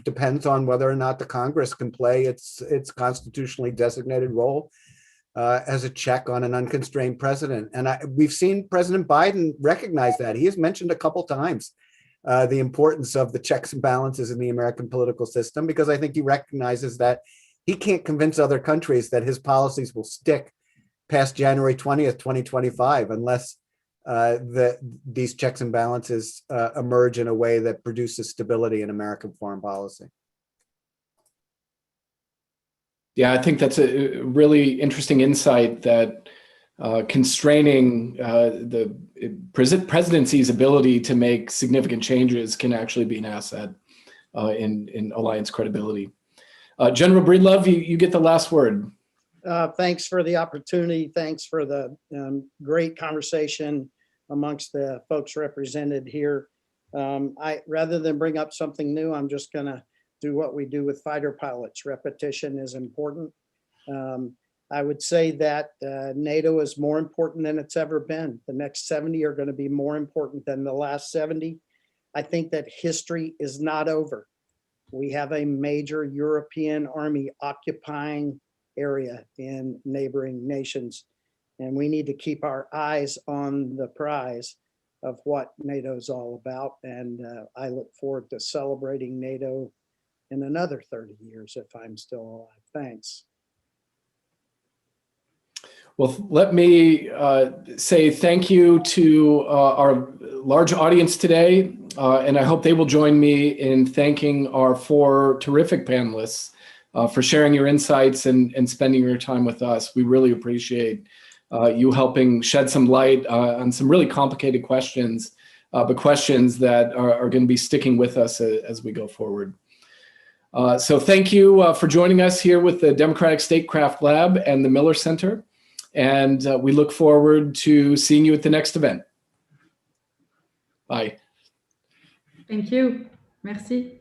depends on whether or not the Congress can play its constitutionally designated role as a check on an unconstrained president. And we've seen President Biden recognize that. He has mentioned a couple times the importance of the checks and balances in the American political system, because I think he recognizes that he can't convince other countries that his policies will stick past January 20th, 2025, unless these checks and balances emerge in a way that produces stability in American foreign policy. Yeah, I think that's a really interesting insight, that constraining the presidency's ability to make significant changes can actually be an asset in alliance credibility. General Breedlove, you get the last word. Thanks for the opportunity. Thanks for the great conversation amongst the folks represented here. Rather than bring up something new, I'm just going to do what we do with fighter pilots. Repetition is important. I would say that NATO is more important than it's ever been. The next 70 are going to be more important than the last 70. I think that history is not over. We have a major European army occupying area in neighboring nations, and we need to keep our eyes on the prize of what NATO is all about. And I look forward to celebrating NATO in another 30 years if I'm still alive. Thanks. Well, let me say thank you to our large audience today, and I hope they will join me in thanking our 4 terrific panelists for sharing your insights and spending your time with us. We really appreciate you helping shed some light on some really complicated questions, but questions that are going to be sticking with us as we go forward. So thank you for joining us here with the Democratic Statecraft Lab and the Miller Center. And we look forward to seeing you at the next event. Bye. Thank you. Merci.